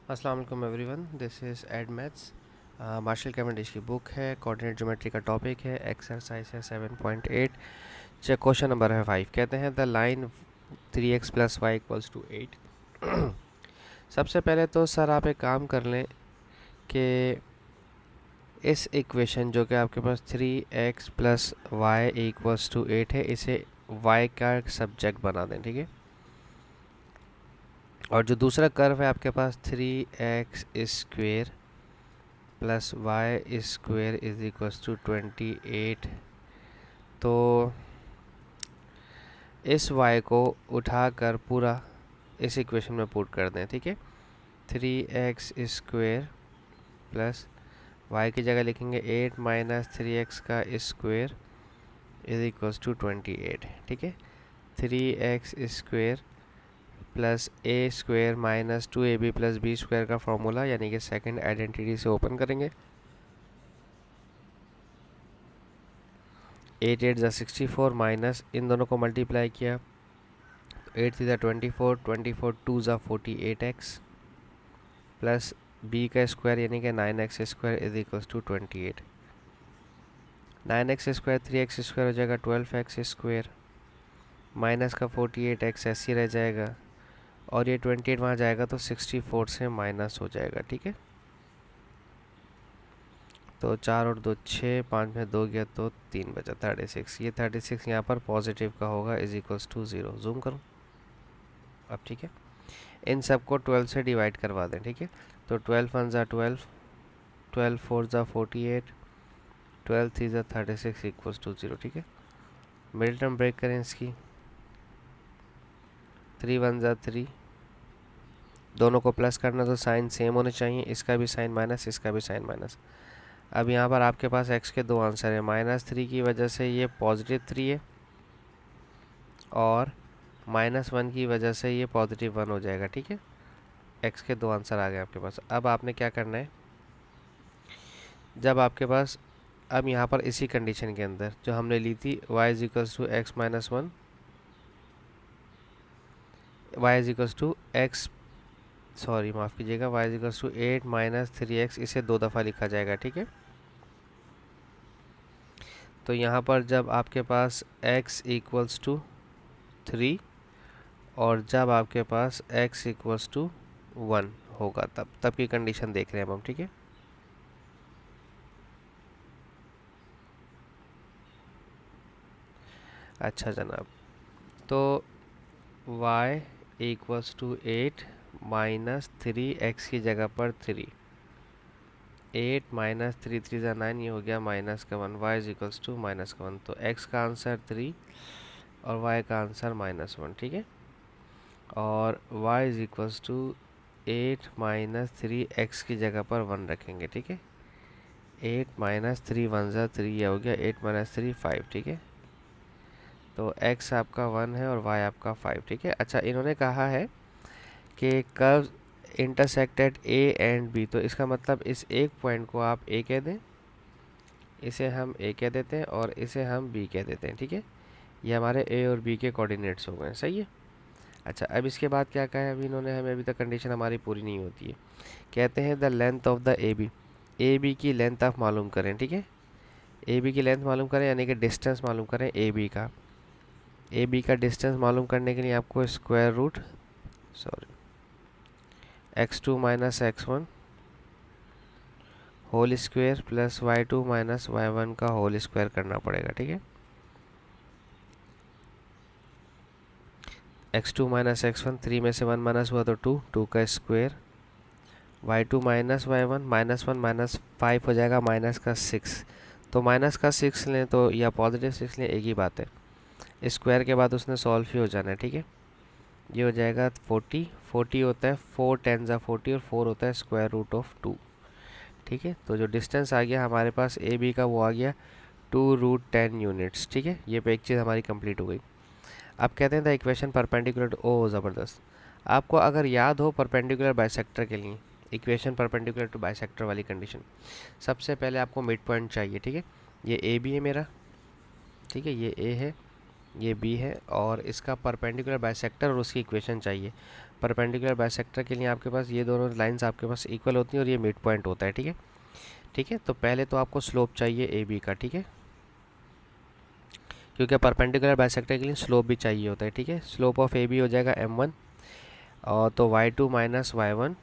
अस्सलाम वालेकुम everyone, this is ed maths. Marshall Cavendish की बुक है, कोऑर्डिनेट ज्योमेट्री का टॉपिक है, एक्सरसाइज है 7.8। क्वेश्चन नंबर है 5। कहते हैं द लाइन 3x + y = 8। सबसे पहले तो सर आप एक काम कर लें कि इस इक्वेशन जो कि आपके पास 3x + y = 8 है, इसे y का सब्जेक्ट बना दें, ठीक है। और जो दूसरा कर्व है आपके पास 3x² + y² = 28। तो इस y को उठाकर पूरा इस इक्वेशन में पुट कर दें, ठीक है। 3x² + y की जगह लिखेंगे 8 - 3x² = 28, ठीक है। 3x² + a² - 2ab + b² का फॉर्मूला यानी कि सेकंड आइडेंटिटी से ओपन करेंगे। 8 8 ज़ा 64 माइनस इन दोनों को मल्टीप्लाई किया, 8 3 ज़ा 24, 24 2 ज़ा 48x प्लस b का स्क्वायर यानी कि 9x² = 28। 9x² 3x² हो जाएगा 12x² माइनस का 48x ऐसे ही रह जाएगा, और ये 28 वहाँ जाएगा तो 64 से माइनस हो जाएगा, ठीक है। तो 4 और 2 6, 5 में 2 गया तो 3 बचा 36। ये 36 यहाँ पर पॉजिटिव का होगा = 0। जूम करूँ अब, ठीक है। इन सब को 12 से डिवाइड करवा दें, ठीक है। तो 12 1 ज़ा 12, 12 4 ज़ा 48, 12 3 ज़ा 36 = 0, ठीक है। मिडिल टर्म ब्रेक करें इसकी, 3 1 ज़ा 3, दोनों को प्लस करना तो साइन सेम होने चाहिए, इसका भी साइन माइनस, इसका भी साइन माइनस। अब यहाँ पर आपके पास x के दो आंसर है, -3 की वजह से ये +3 है और -1 की वजह से ये +1 हो जाएगा, ठीक है। x के दो आंसर आ गए आपके पास। अब आपने क्या करना है, जब आपके पास अब यहाँ पर इसी कंडीशन के अंदर जो हमने ली थी y = x - 1, माफ़ कीजिएगा, y = 8 - 3x, इसे 2 दफ़ा लिखा जाएगा, ठीक है। तो यहाँ पर जब आपके पास x = 3 और जब आपके पास x = 1 होगा तब की कंडीशन देख रहे हैं हम, ठीक है। अच्छा जनाब, तो y = 8 - 3x की जगह पर 3, 8 - 3 3 ज़ा 9, ये हो गया -1, y = -1। तो x का आंसर 3 और y का आंसर -1, ठीक है। और y = 8 - 3x की जगह पर 1 रखेंगे, ठीक है। 8 - 3 1 ज़ा 3, ये हो गया 8 - 3 5, ठीक है। तो x आपका 1 है और y आपका 5, ठीक है। अच्छा, इन्होंने कहा है कि curve intersected a and b, तो इसका मतलब इस एक पॉइंट को आप a कह दें, इसे हम a कह देते हैं और इसे हम b कह देते हैं, ठीक है। ये हमारे a और b के कोऑर्डिनेट्स हो गए, सही है। अच्छा, अब इसके बाद क्या कहा है, अभी इन्होंने हमें, अभी तक कंडीशन हमारी पूरी नहीं होती है। कहते हैं the length of the A B की लेंथ आप मालूम करें, ठीक है। ए बी की लेंथ मालूम करें यानी कि डिस्टेंस मालूम करें ए बी का। ए बी का डिस्टेंस मालूम करने के लिए आपको x2 - x1 whole square plus y2 - y1 का होल स्क्वायर करना पड़ेगा, ठीक है। x2 - x1, 3 में से 1 माइनस हुआ तो 2, 2 का स्क्वायर, y2 - y1, -1 - 5 हो जाएगा -6। तो -6 लें तो या +6 लें, एक ही बात है। स्क्वायर के बाद उसने सॉल्व ही हो जाना है, ठीक है। ये हो जाएगा 40, 40 होता है 4 10 ज़ा 40 और 4 होता है √2, ठीक है। तो जो डिस्टेंस आ गया हमारे पास ए बी का, वो आ गया 2√10 यूनिट्स, ठीक है। ये पे एक चीज़ हमारी कंप्लीट हो गई। अब कहते हैं द इक्वेशन परपेंडिकुलर टू, ओ ज़बरदस्त। आपको अगर याद हो परपेंडिकुलर बाइसेक्टर के लिए इक्वेशन परपेंडिकुलर टू बाइसेक्टर वाली कंडीशन, सबसे पहले आपको मिड पॉइंट चाहिए, ठीक है। ये ए बी है मेरा, ठीक है, ये ए है, ये बी है और इसका परपेंडिकुलर बाइसेक्टर और उसकी इक्वेशन चाहिए। परपेंडिकुलर बाइसेक्टर के लिए आपके पास ये दोनों लाइंस आपके पास इक्वल होती हैं और ये मिड पॉइंट होता है, ठीक है। ठीक है, तो पहले तो आपको स्लोप चाहिए ए बी का, ठीक है, क्योंकि परपेंडिकुलर बाइसेक्टर के लिए स्लोप भी चाहिए होता है, ठीक है। स्लोप ऑफ ए बी हो जाएगा m1 और तो y2 माइनस y1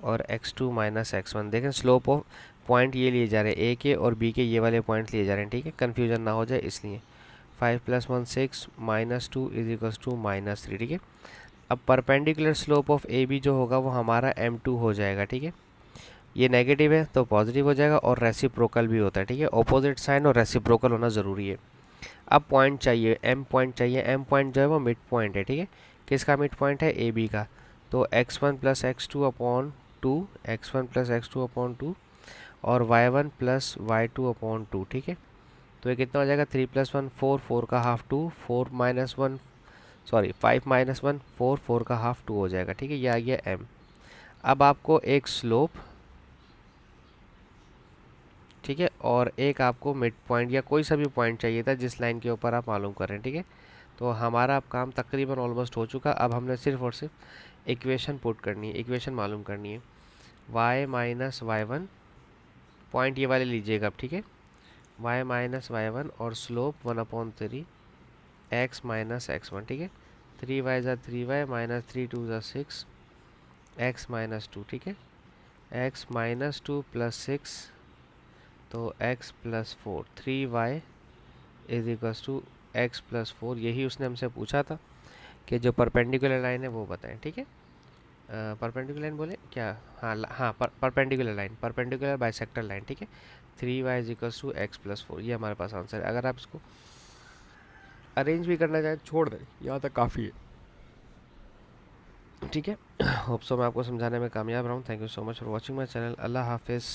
और x2 माइनस x1। देखें स्लोप ऑफ पॉइंट ये लिए जा रहे हैं, ए के और बी के ये वाले पॉइंट लिए जा रहे हैं, ठीक है, कन्फ्यूजन ना हो जाए इसलिए। 5 + 1 6 -2 = -3, ठीक है। अब perpendicular slope of A B जो होगा वो हमारा m2 हो जाएगा, ठीक है। ये नेगेटिव है तो पॉजिटिव हो जाएगा और रेसिप्रोकल भी होता है, ठीक है। ऑपोजिट साइन और रेसिप्रोकल होना ज़रूरी है। अब पॉइंट चाहिए, एम पॉइंट चाहिए। एम पॉइंट जो है वो मिड पॉइंट है, ठीक है। किसका मिड पॉइंट है? ए बी का। तो x1 + x2/2, x1 + x2/2 और y1 + y2/2, ठीक है। तो ये कितना हो जाएगा? 3 + 1 4, 4 का हाफ 2, 4 - 1 सॉरी 5 - 1 4, 4 का हाफ 2 हो जाएगा, ठीक है। ये आ गया m। अब आपको एक स्लोप, ठीक है, और एक आपको मिड पॉइंट या कोई सा भी पॉइंट चाहिए था जिस लाइन के ऊपर आप मालूम कर रहे हैं, ठीक है। तो हमारा अब काम तकरीबन ऑलमोस्ट हो चुका। अब हमने सिर्फ और सिर्फ इक्वेशन पुट करनी है, इक्वेशन मालूम करनी है। y - y1 पॉइंट ये वाले लीजिएगा अब, ठीक है। y - y1 और स्लोप 1/3 x - x1, ठीक है। 3y = 3y -3 2 = 6 x - 2, ठीक है। x - 2 + 6 तो x + 4 3y = x + 4। यही उसने हमसे पूछा था कि जो परपेंडिकुलर लाइन है वो बताएं, ठीक है। परपेंडिकुलर लाइन बोले क्या? हाँ हाँ, perpendicular line, perpendicular bisector line, ठीक है। 3y = x + 4, ये हमारे पास आंसर है। अगर आप इसको अरेंज भी करना चाहें छोड़ दें, यहाँ तक काफ़ी है, ठीक है। होप सो मैं आपको समझाने में कामयाब रहा हूँ। Thank you so much for watching my channel. अल्लाह हाफिज़।